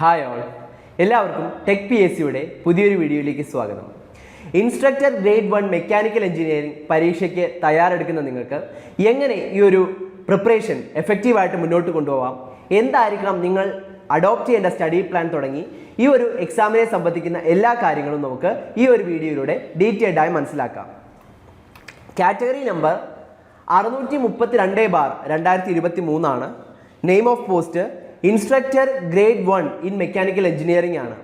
Hi all, എല്ലാവർക്കും tech P S സിയുടെ പുതിയൊരു വീഡിയോയിലേക്ക് സ്വാഗതം. ഇൻസ്ട്രക്ടർ ഗ്രേഡ് 1 മെക്കാനിക്കൽ എഞ്ചിനീയറിംഗ് പരീക്ഷയ്ക്ക് തയ്യാറെടുക്കുന്ന നിങ്ങൾക്ക് എങ്ങനെ ഈ ഒരു പ്രിപ്പറേഷൻ എഫക്റ്റീവായിട്ട് മുന്നോട്ട് കൊണ്ടുപോകാം, എന്തായിരിക്കണം നിങ്ങൾ അഡോപ്റ്റ് ചെയ്യേണ്ട സ്റ്റഡി പ്ലാൻ തുടങ്ങി ഈ ഒരു എക്സാമിനെ സംബന്ധിക്കുന്ന എല്ലാ കാര്യങ്ങളും നമുക്ക് ഈ ഒരു വീഡിയോയിലൂടെ ഡീറ്റെയിൽഡായി മനസ്സിലാക്കാം. കാറ്റഗറി നമ്പർ 632/2023 ആണ്. Name of post instructor grade 1 in mechanical engineering ആണ്.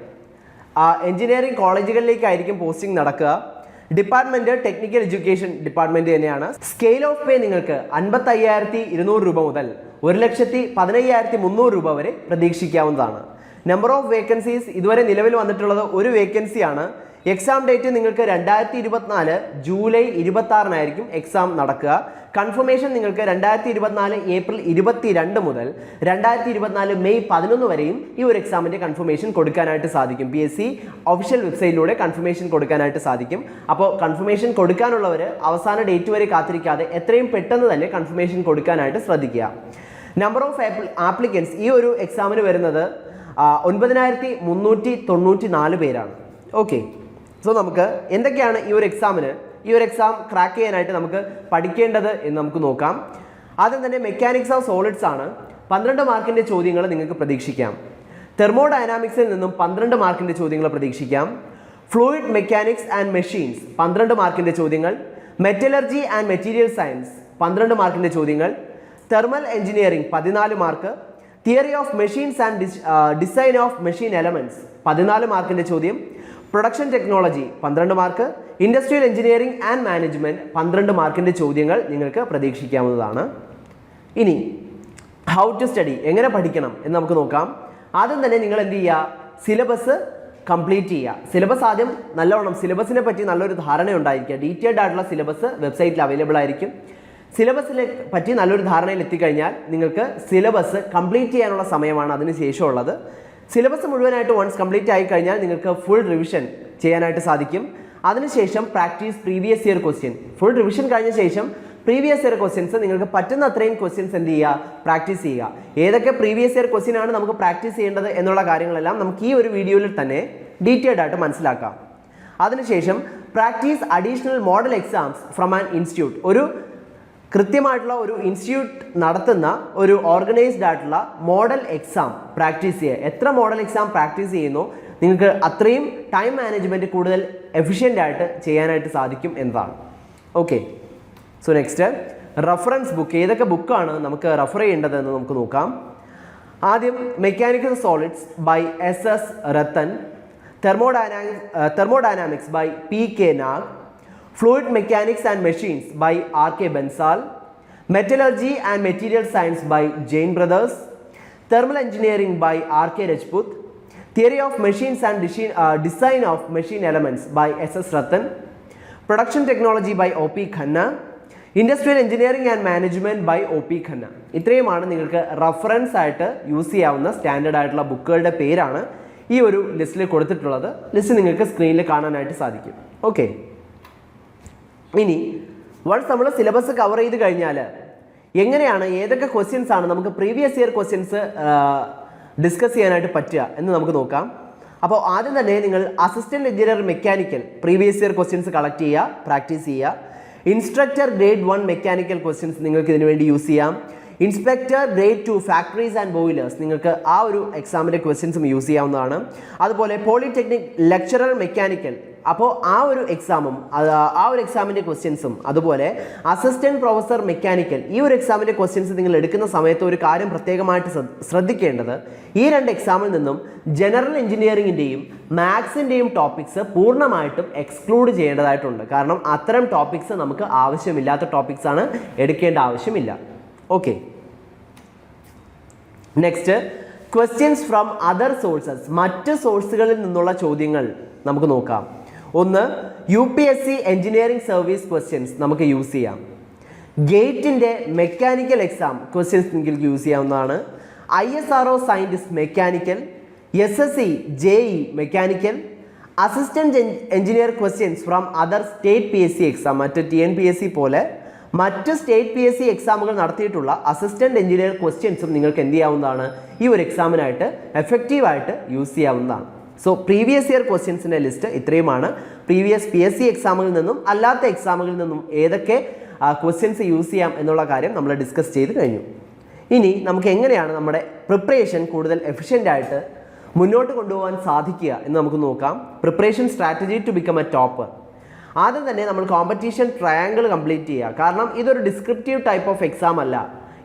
എഞ്ചിനീയറിംഗ് കോളേജുകളിലേക്കായിരിക്കും പോസ്റ്റിംഗ് നടക്കുക. ഡിപ്പാർട്ട്മെന്റ് ടെക്നിക്കൽ എഡ്യൂക്കേഷൻ ഡിപ്പാർട്ട്മെന്റ് തന്നെയാണ്. സ്കെയിൽ ഓഫ് പേ നിങ്ങൾക്ക് 55,200 രൂപ മുതൽ 1,15,300 രൂപ വരെ പ്രതീക്ഷിക്കാവുന്നതാണ്. നമ്പർ ഓഫ് വേക്കൻസീസ് ഇതുവരെ നിലവിൽ വന്നിട്ടുള്ളത് ഒരു വേക്കൻസിയാണ്. എക്സാം ഡേറ്റ് നിങ്ങൾക്ക് 2024 ജൂലൈ 26 എക്സാം നടക്കുക. കൺഫർമേഷൻ നിങ്ങൾക്ക് 2024 ഏപ്രിൽ 22 മുതൽ 2024 മെയ് 11 വരെയും ഈ ഒരു എക്സാമിൻ്റെ കൺഫർമേഷൻ കൊടുക്കാനായിട്ട് സാധിക്കും. PSC ഒഫീഷ്യൽ വെബ്സൈറ്റിലൂടെ കൺഫർമേഷൻ കൊടുക്കാനായിട്ട് സാധിക്കും. അപ്പോൾ കൺഫർമേഷൻ കൊടുക്കാനുള്ളവർ അവസാന ഡേറ്റ് വരെ കാത്തിരിക്കാതെ എത്രയും പെട്ടെന്ന് തന്നെ കൺഫർമേഷൻ കൊടുക്കാനായിട്ട് ശ്രദ്ധിക്കുക. നമ്പർ ഓഫ് ആപ്ലിക്കൻസ് ഈ ഒരു എക്സാമിന് വരുന്നത് 9,394 പേരാണ്. ഓക്കെ, സോ നമുക്ക് എന്തൊക്കെയാണ് ഈ ഒരു എക്സാം ക്രാക്ക് ചെയ്യാനായിട്ട് നമുക്ക് പഠിക്കേണ്ടത് എന്ന് നമുക്ക് നോക്കാം. ആദ്യം തന്നെ മെക്കാനിക്സ് ഓഫ് സോളിഡ്സ് ആണ്. 12 മാർക്കിൻ്റെ ചോദ്യങ്ങൾ നിങ്ങൾക്ക് പ്രതീക്ഷിക്കാം. തെർമോഡൈനാമിക്സിൽ നിന്നും 12 മാർക്കിൻ്റെ ചോദ്യങ്ങൾ പ്രതീക്ഷിക്കാം. ഫ്ലൂയിഡ് മെക്കാനിക്സ് ആൻഡ് മെഷീൻസ് 12 മാർക്കിൻ്റെ ചോദ്യങ്ങൾ. മെറ്റലർജി ആൻഡ് മെറ്റീരിയൽ സയൻസ് 12 മാർക്കിൻ്റെ ചോദ്യങ്ങൾ. Thermal engineering 14 mark. Theory of machines and design of machine elements 14 മാർക്കിൻ്റെ ചോദ്യം. Production technology 12 mark. Industrial engineering and management 12 മാർക്കിൻ്റെ ചോദ്യങ്ങൾ നിങ്ങൾക്ക് പ്രതീക്ഷിക്കാവുന്നതാണ്. ഇനി ഹൗ ടു സ്റ്റഡി, എങ്ങനെ പഠിക്കണം എന്ന് നമുക്ക് നോക്കാം. ആദ്യം തന്നെ നിങ്ങൾ എന്ത് ചെയ്യുക, സിലബസ് കംപ്ലീറ്റ് ചെയ്യുക. സിലബസ് ആദ്യം നല്ലവണ്ണം സിലബസിനെ പറ്റി നല്ലൊരു ധാരണ ഉണ്ടായിരിക്കുക. ഡീറ്റെയിൽഡ് ആയിട്ടുള്ള സിലബസ് വെബ്സൈറ്റിൽ അവൈലബിൾ ആയിരിക്കും. സിലബസിനെ പറ്റി നല്ലൊരു ധാരണയിൽ എത്തിക്കഴിഞ്ഞാൽ നിങ്ങൾക്ക് സിലബസ് കംപ്ലീറ്റ് ചെയ്യാനുള്ള സമയമാണ് അതിന് ശേഷമുള്ളത്. സിലബസ് മുഴുവനായിട്ട് വൺസ് കംപ്ലീറ്റ് ആയി കഴിഞ്ഞാൽ നിങ്ങൾക്ക് ഫുൾ റിവിഷൻ ചെയ്യാനായിട്ട് സാധിക്കും. അതിനുശേഷം practice previous year question. Full revision കഴിഞ്ഞ ശേഷം പ്രീവിയസ് ഇയർ ക്വസ്റ്റ്യൻസ് നിങ്ങൾക്ക് പറ്റുന്ന അത്രയും ക്വസ്റ്റ്യൻസ് എന്ത് ചെയ്യുക, പ്രാക്ടീസ് ചെയ്യുക. ഏതൊക്കെ പ്രീവിയസ് ഇയർ ക്വസ്റ്റ്യൻ ആണ് നമുക്ക് പ്രാക്ടീസ് ചെയ്യേണ്ടത് എന്നുള്ള കാര്യങ്ങളെല്ലാം നമുക്ക് ഈ ഒരു വീഡിയോയിൽ തന്നെ ഡീറ്റെയിൽഡ് ആയിട്ട് മനസ്സിലാക്കാം. അതിനുശേഷം practice additional model exams from an institute. ഒരു കൃത്യമായിട്ടുള്ള ഒരു ഇൻസ്റ്റിറ്റ്യൂട്ട് നടത്തുന്ന ഒരു ഓർഗനൈസ്ഡ് ആയിട്ടുള്ള മോഡൽ എക്സാം പ്രാക്ടീസ് ചെയ്യുക. എത്ര മോഡൽ എക്സാം പ്രാക്ടീസ് ചെയ്യുന്നു നിങ്ങൾക്ക് അത്രയും ടൈം മാനേജ്മെൻറ്റ് കൂടുതൽ എഫിഷ്യൻ്റ് ആയിട്ട് ചെയ്യാനായിട്ട് സാധിക്കും എന്നതാണ്. Okay, so next reference book. ഏതൊക്കെ ബുക്കാണ് നമുക്ക് റെഫർ ചെയ്യേണ്ടത് എന്ന് നമുക്ക് നോക്കാം. ആദ്യം mechanical solids by SS Rattan. Thermodynamics by PK Nag. Fluid Mechanics and Machines by R.K. Bensal. Metallurgy and Material Science by Jain Brothers. Thermal Engineering by R.K. Rajput. Theory of Machines and Design of Machine Elements by SS Ratan. Production Technology by O.P. Khanna. Industrial Engineering and Management by O.P. Khanna. ഇത്രയുമാണ് നിങ്ങൾക്ക് reference ആയിട്ട് use ചെയ്യാവുന്ന standard ആയിട്ടുള്ള ബുക്കുകളുടെ പേരാണ് ഈ ഒരു ലിസ്റ്റിൽ കൊടുത്തിട്ടുള്ളത്. ലിസ്റ്റ് നിങ്ങൾക്ക് സ്ക്രീനിൽ കാണാനായിട്ട് സാധിക്കും. ഓക്കെ, ഇനി വൺസ് നമ്മൾ സിലബസ് കവർ ചെയ്ത് കഴിഞ്ഞാൽ എങ്ങനെയാണ്, ഏതൊക്കെ ക്വസ്റ്റ്യൻസ് ആണ് നമുക്ക് പ്രീവിയസ് ഇയർ ക്വസ്റ്റ്യൻസ് ഡിസ്കസ് ചെയ്യാനായിട്ട് പറ്റുക എന്ന് നമുക്ക് നോക്കാം. അപ്പോൾ ആദ്യം തന്നെ നിങ്ങൾ assistant engineer mechanical previous year questions collect ചെയ്യുക, പ്രാക്ടീസ് ചെയ്യുക. ഇൻസ്ട്രക്ടർ ഗ്രേഡ് 1 മെക്കാനിക്കൽ ക്വസ്റ്റ്യൻസ് നിങ്ങൾക്ക് ഇതിനു വേണ്ടി യൂസ് ചെയ്യാം. Inspector grade 2 factories and boilers നിങ്ങൾക്ക് ആ ഒരു എക്സാമിൻ്റെ ക്വസ്റ്റ്യൻസും യൂസ് ചെയ്യാവുന്നതാണ്. അതുപോലെ പോളിടെക്നിക് ലെക്ചറർ മെക്കാനിക്കൽ, അപ്പോൾ ആ ഒരു എക്സാമിൻ്റെ ക്വസ്റ്റ്യൻസും, അതുപോലെ അസിസ്റ്റൻറ്റ് പ്രൊഫസർ മെക്കാനിക്കൽ ഈ ഒരു എക്സാമിൻ്റെ ക്വസ്റ്റ്യൻസ് നിങ്ങൾ എടുക്കുന്ന സമയത്ത് ഒരു കാര്യം പ്രത്യേകമായിട്ട് ശ്രദ്ധിക്കേണ്ടത്, ഈ 2 എക്സാമിൽ നിന്നും ജനറൽ എഞ്ചിനീയറിംഗിൻ്റെയും മാത്സിൻ്റെയും ടോപ്പിക്സ് പൂർണ്ണമായിട്ടും എക്സ്ക്ലൂഡ് ചെയ്യേണ്ടതായിട്ടുണ്ട്. കാരണം അത്തരം ടോപ്പിക്സ് നമുക്ക് ആവശ്യമില്ലാത്ത ടോപ്പിക്സ് ആണ്, എടുക്കേണ്ട ആവശ്യമില്ല. Okay, next questions from other sources. മറ്റ് സോഴ്സുകളിൽ നിന്നുള്ള ചോദ്യങ്ങൾ നമുക്ക് നോക്കാം. ഒന്ന്, UPSC എഞ്ചിനീയറിംഗ് സർവീസ് ക്വസ്റ്റ്യൻസ് നമുക്ക് യൂസ് ചെയ്യാം. ഗേറ്റിൻ്റെ മെക്കാനിക്കൽ എക്സാം ക്വസ്റ്റ്യൻസ് നിങ്ങൾക്ക് യൂസ് ചെയ്യാവുന്നതാണ്. ISRO scientist mechanical, SSC JE mechanical, assistant engineer questions from other state PSC exam, മറ്റ് TNPSC പോലെ മറ്റ് സ്റ്റേറ്റ് PSC എക്സാമുകൾ നടത്തിയിട്ടുള്ള അസിസ്റ്റൻറ്റ് എഞ്ചിനീയർ ക്വസ്റ്റ്യൻസും നിങ്ങൾക്ക് എന്ത് ചെയ്യാവുന്നതാണ്, ഈ ഒരു എക്സാമിനായിട്ട് എഫക്റ്റീവായിട്ട് യൂസ് ചെയ്യാവുന്നതാണ്. സോ പ്രീവിയസ് ഇയർ ക്വസ്റ്റ്യൻസിൻ്റെ ലിസ്റ്റ് ഇത്രയുമാണ്. പ്രീവിയസ് PSC എക്സാമുകളിൽ നിന്നും അല്ലാത്ത എക്സാമുകളിൽ നിന്നും ഏതൊക്കെ ക്വസ്റ്റ്യൻസ് യൂസ് ചെയ്യാം എന്നുള്ള കാര്യം നമ്മൾ ഡിസ്കസ് ചെയ്ത് കഴിഞ്ഞു. ഇനി നമുക്ക് എങ്ങനെയാണ് നമ്മുടെ പ്രിപ്പറേഷൻ കൂടുതൽ എഫിഷ്യൻ്റായിട്ട് മുന്നോട്ട് കൊണ്ടുപോകാൻ സാധിക്കുക എന്ന് നമുക്ക് നോക്കാം. Preparation strategy to become a topper. ആദ്യം തന്നെ നമ്മൾ കോമ്പറ്റീഷൻ ട്രയാങ്കിൾ കംപ്ലീറ്റ് ചെയ്യുക. കാരണം ഇതൊരു ഡിസ്ക്രിപ്റ്റീവ് ടൈപ്പ് ഓഫ് എക്സാം അല്ല,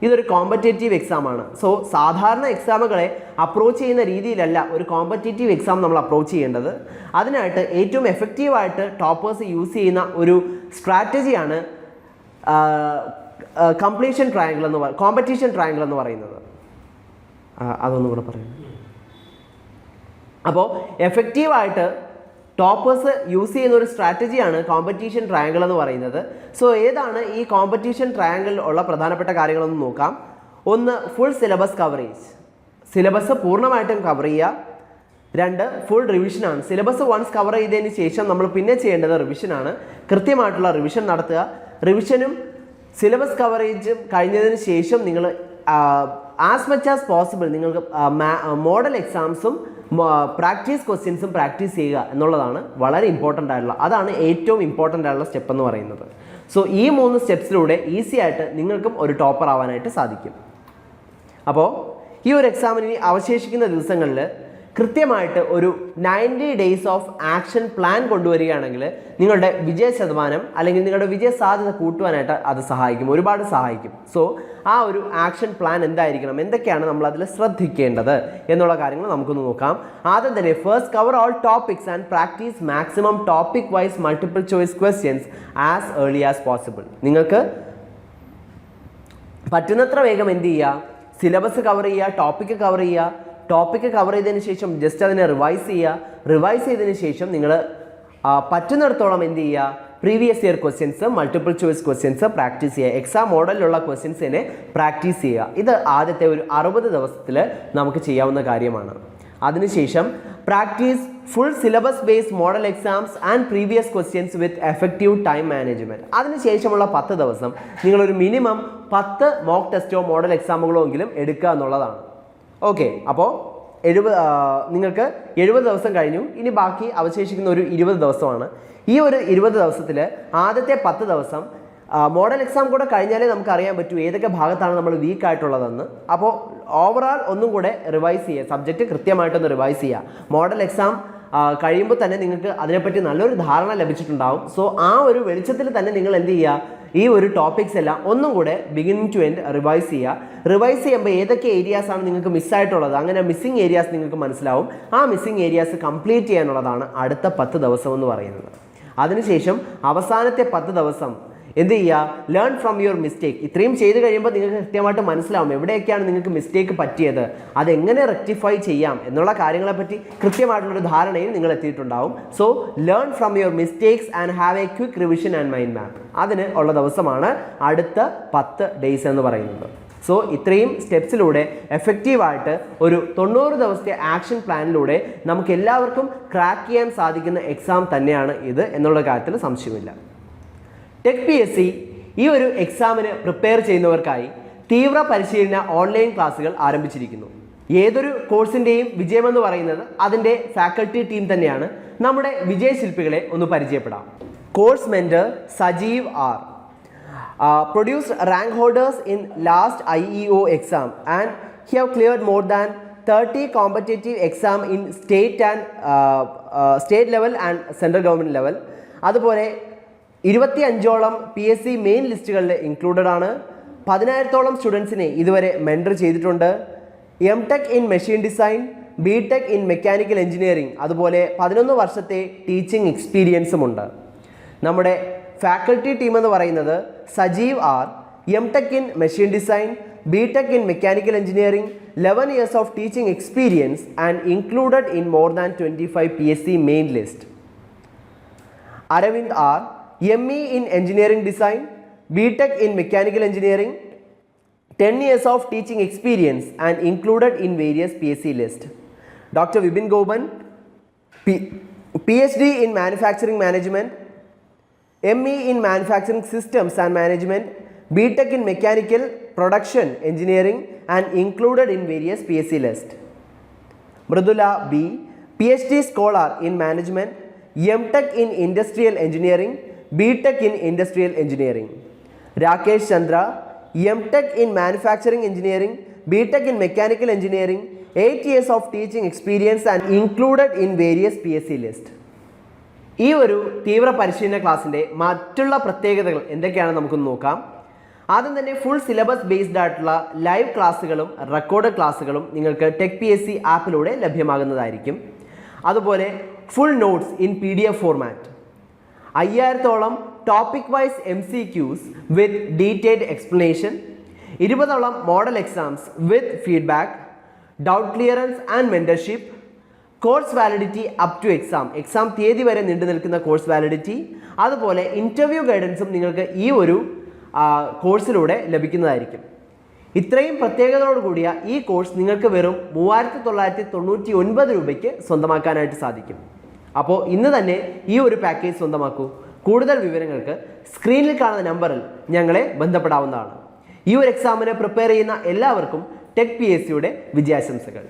ഇതൊരു കോമ്പറ്റേറ്റീവ് എക്സാമാണ്. സോ സാധാരണ എക്സാമുകളെ അപ്രോച്ച് ചെയ്യുന്ന രീതിയിലല്ല ഒരു കോമ്പറ്റേറ്റീവ് എക്സാം നമ്മൾ അപ്രോച്ച് ചെയ്യേണ്ടത്. അതിനായിട്ട് ഏറ്റവും എഫക്റ്റീവായിട്ട് ടോപ്പേഴ്സ് യൂസ് ചെയ്യുന്ന ഒരു സ്ട്രാറ്റജിയാണ് കോമ്പറ്റീഷൻ ട്രയാങ്കിൾ എന്ന് പറയുന്നത്. അതൊന്നും കൂടെ പറയുന്നത്. അപ്പോൾ എഫക്റ്റീവായിട്ട് ടോപ്പേഴ്സ് യൂസ് ചെയ്യുന്ന ഒരു സ്ട്രാറ്റജിയാണ് കോമ്പറ്റീഷൻ ട്രയാങ്കിൾ എന്ന് പറയുന്നത്. സോ ഏതാണ് ഈ കോമ്പറ്റീഷൻ ട്രയാങ്കിളിൽ ഉള്ള പ്രധാനപ്പെട്ട കാര്യങ്ങളൊന്ന് നോക്കാം. ഒന്ന്, ഫുൾ സിലബസ് കവറേജ്. സിലബസ് പൂർണ്ണമായിട്ടും കവർ ചെയ്യുക. രണ്ട്, ഫുൾ റിവിഷനാണ്. സിലബസ് വൺസ് കവർ ചെയ്തതിന് ശേഷം നമ്മൾ പിന്നെ ചെയ്യേണ്ടത് റിവിഷനാണ്. കൃത്യമായിട്ടുള്ള റിവിഷൻ നടത്തുക. റിവിഷനും സിലബസ് കവറേജും കഴിഞ്ഞതിന് ശേഷം നിങ്ങൾ ആസ് മച്ച് ആസ് പോസിബിൾ നിങ്ങൾക്ക് മോഡൽ എക്സാംസും പ്രാക്ടീസ് ക്വസ്റ്റ്യൻസും പ്രാക്ടീസ് ചെയ്യുക എന്നുള്ളതാണ് വളരെ ഇമ്പോർട്ടൻ്റ് ആയിട്ടുള്ള, അതാണ് ഏറ്റവും ഇമ്പോർട്ടൻ്റ് ആയിട്ടുള്ള സ്റ്റെപ്പ് എന്ന് പറയുന്നത്. സോ ഈ 3 സ്റ്റെപ്സിലൂടെ ഈസി ആയിട്ട് നിങ്ങൾക്കും ഒരു ടോപ്പർ ആവാനായിട്ട് സാധിക്കും. അപ്പോൾ ഈ ഒരു എക്സാമിന് അവശേഷിക്കുന്ന ദിവസങ്ങളിൽ കൃത്യമായിട്ട് ഒരു 90 ഡേയ്സ് ഓഫ് ആക്ഷൻ പ്ലാൻ കൊണ്ടുവരികയാണെങ്കിൽ നിങ്ങളുടെ വിജയ ശതമാനം അല്ലെങ്കിൽ നിങ്ങളുടെ വിജയ സാധ്യത കൂട്ടുവാനായിട്ട് അത് സഹായിക്കും, ഒരുപാട് സഹായിക്കും. സോ ആ ഒരു ആക്ഷൻ പ്ലാൻ എന്തായിരിക്കണം, എന്തൊക്കെയാണ് നമ്മൾ അതിൽ ശ്രദ്ധിക്കേണ്ടത് എന്നുള്ള കാര്യങ്ങൾ നമുക്കൊന്ന് നോക്കാം. ആദ്യം തന്നെ first cover all topics and practice maximum topic wise multiple choice questions as early as possible. നിങ്ങൾക്ക് പറ്റുന്നത്ര വേഗം എന്ത് ചെയ്യുക, സിലബസ് കവർ ചെയ്യുക, ടോപ്പിക്ക് കവർ ചെയ്യുക. ടോപ്പിക്ക് കവർ ചെയ്തതിന് ശേഷം ജസ്റ്റ് അതിനെ റിവൈസ് ചെയ്യുക. റിവൈസ് ചെയ്തതിന് ശേഷം നിങ്ങൾ പറ്റുന്നിടത്തോളം എന്ത് ചെയ്യുക, previous year questions, multiple choice questions practice ചെയ്യുക. എക്സാം മോഡലിലുള്ള ക്വസ്റ്റ്യൻസിനെ പ്രാക്ടീസ് ചെയ്യുക. ഇത് ആദ്യത്തെ ഒരു 60 ദിവസത്തിൽ നമുക്ക് ചെയ്യാവുന്ന കാര്യമാണ്. അതിനുശേഷം practice full syllabus based model exams and previous questions with effective time management. അതിനുശേഷമുള്ള 10 ദിവസം നിങ്ങളൊരു മിനിമം 10 മോക്ക് ടെസ്റ്റോ മോഡൽ എക്സാമുകളോ എങ്കിലും എടുക്കുക എന്നുള്ളതാണ്. ഓക്കെ, അപ്പോൾ നിങ്ങൾക്ക് 70 ദിവസം കഴിഞ്ഞു. ഇനി ബാക്കി അവശേഷിക്കുന്ന ഒരു 20 ദിവസമാണ്. ഈ ഒരു 20 ദിവസത്തിൽ ആദ്യത്തെ 10 ദിവസം മോഡൽ എക്സാം കൂടെ കഴിഞ്ഞാലേ നമുക്ക് അറിയാൻ പറ്റൂ ഏതൊക്കെ ഭാഗത്താണ് നമ്മൾ വീക്ക് ആയിട്ടുള്ളതെന്ന്. അപ്പോൾ ഓവറാൾ ഒന്നും കൂടെ റിവൈസ് ചെയ്യുക, സബ്ജക്റ്റ് കൃത്യമായിട്ടൊന്ന് റിവൈസ് ചെയ്യുക. മോഡൽ എക്സാം കഴിയുമ്പോൾ തന്നെ നിങ്ങൾക്ക് അതിനെപ്പറ്റി നല്ലൊരു ധാരണ ലഭിച്ചിട്ടുണ്ടാവും. സോ ആ ഒരു വെളിച്ചത്തിൽ തന്നെ നിങ്ങൾ എന്ത് ചെയ്യുക, ഈ ഒരു ടോപ്പിക്സ് എല്ലാം ഒന്നും കൂടെ ബിഗിനിങ് ടു എൻഡ് റിവൈസ് ചെയ്യുക. റിവൈസ് ചെയ്യുമ്പോൾ ഏതൊക്കെ ഏരിയാസാണ് നിങ്ങൾക്ക് മിസ്സായിട്ടുള്ളത്, അങ്ങനെ മിസ്സിംഗ് ഏരിയാസ് നിങ്ങൾക്ക് മനസ്സിലാവും. ആ മിസ്സിംഗ് ഏരിയാസ് കംപ്ലീറ്റ് ചെയ്യാനുള്ളതാണ് അടുത്ത 10 ദിവസം എന്ന് പറയുന്നത്. അതിനുശേഷം അവസാനത്തെ 10 ദിവസം എന്ത് ചെയ്യുക, ലേൺ ഫ്രം യുവർ മിസ്റ്റേക്ക്. ഇത്രയും ചെയ്ത് കഴിയുമ്പോൾ നിങ്ങൾക്ക് കൃത്യമായിട്ട് മനസ്സിലാവും എവിടെയൊക്കെയാണ് നിങ്ങൾക്ക് മിസ്റ്റേക്ക് പറ്റിയത്, അതെങ്ങനെ റെക്ടിഫൈ ചെയ്യാം എന്നുള്ള കാര്യങ്ങളെപ്പറ്റി കൃത്യമായിട്ടുള്ളൊരു ധാരണയും നിങ്ങൾ എത്തിയിട്ടുണ്ടാവും. So learn from your mistakes and have a quick revision and mind map. അതിന് ഉള്ള ദിവസമാണ് അടുത്ത 10 ഡേയ്സ് എന്ന് പറയുന്നത്. സോ ഇത്രയും സ്റ്റെപ്സിലൂടെ എഫക്റ്റീവായിട്ട് ഒരു 90 ദിവസത്തെ ആക്ഷൻ പ്ലാനിലൂടെ നമുക്ക് എല്ലാവർക്കും ക്രാക്ക് ചെയ്യാൻ സാധിക്കുന്ന എക്സാം തന്നെയാണ് ഇത് എന്നുള്ള കാര്യത്തിൽ സംശയമില്ല. ടെക് PSC ഈ ഒരു എക്സാമിന് പ്രിപ്പയർ ചെയ്യുന്നവർക്കായി തീവ്ര പരിശീലന ഓൺലൈൻ ക്ലാസ്സുകൾ ആരംഭിച്ചിരിക്കുന്നു. ഏതൊരു കോഴ്സിൻ്റെയും വിജയമെന്ന് പറയുന്നത് അതിൻ്റെ ഫാക്കൽറ്റി ടീം തന്നെയാണ്. നമ്മുടെ വിജയശില്പികളെ ഒന്ന് പരിചയപ്പെടാം. Course mentor Sajeev R. Produced rank holders in last IEO exam and he have cleared more than 30 competitive exam in state level and central government level. അതുപോലെ 25ഓളം PSC മെയിൻ ലിസ്റ്റുകളിൽ ഇൻക്ലൂഡഡ് ആണ്. 10,000ഓളം സ്റ്റുഡൻസിനെ ഇതുവരെ മെൻറ്റർ ചെയ്തിട്ടുണ്ട്. MTech in machine design, BTech in mechanical engineering, അതുപോലെ 11 വർഷത്തെ teaching എക്സ്പീരിയൻസും ഉണ്ട്. നമ്മുടെ faculty team എന്ന് പറയുന്നത് Sajeev R, MTech in machine design, BTech in mechanical engineering, 11 years of teaching experience and included in more than 25 PSC main list. Aravind R, ME in engineering design, BTech in mechanical engineering, 10 years of teaching experience and included in various PSC list. Dr. Vibin Goban, PhD in manufacturing management, ME in manufacturing systems and management, BTech in Mechanical Production Engineering and included in various PSC list. Mridula B. PhD Scholar in Management, MTech in Industrial Engineering, BTech in Industrial Engineering. Rakesh Chandra, MTech in Manufacturing Engineering, BTech in Mechanical Engineering, 8 years of teaching experience and included in various PSC list. ഈ ഒരു തീവ്ര പരിശീലന ക്ലാസ്സിൻ്റെ മറ്റുള്ള പ്രത്യേകതകൾ എന്തൊക്കെയാണെന്ന് നമുക്കൊന്ന് നോക്കാം. ആദ്യം തന്നെ ഫുൾ സിലബസ് ബേസ്ഡ് ആയിട്ടുള്ള ലൈവ് ക്ലാസ്സുകളും റെക്കോർഡ് ക്ലാസ്സുകളും നിങ്ങൾക്ക് ടെക് PSC ആപ്പിലൂടെ ലഭ്യമാകുന്നതായിരിക്കും. അതുപോലെ full notes in PDF format, 5000ഓളം topic wise MCQs with detailed explanation, 20ഓളം model exams with feedback, doubt clearance and mentorship, course validity up to exam തീയതി വരെ നീണ്ടു നിൽക്കുന്ന കോഴ്സ് വാലിഡിറ്റി, അതുപോലെ ഇൻ്റർവ്യൂ ഗൈഡൻസും നിങ്ങൾക്ക് ഈ ഒരു കോഴ്സിലൂടെ ലഭിക്കുന്നതായിരിക്കും. ഇത്രയും പ്രത്യേകതയോട് കൂടിയ ഈ കോഴ്സ് നിങ്ങൾക്ക് വെറും 3999 രൂപയ്ക്ക് സ്വന്തമാക്കാനായിട്ട് സാധിക്കും. അപ്പോൾ ഇന്ന് തന്നെ ഈ ഒരു പാക്കേജ് സ്വന്തമാക്കൂ. കൂടുതൽ വിവരങ്ങൾക്ക് സ്ക്രീനിൽ കാണുന്ന നമ്പറിൽ ഞങ്ങളെ ബന്ധപ്പെടാവുന്നതാണ്. ഈ ഒരു എക്സാമിന് പ്രിപ്പയർ ചെയ്യുന്ന എല്ലാവർക്കും ടെക് PSCയുടെ വിജയാശംസകൾ.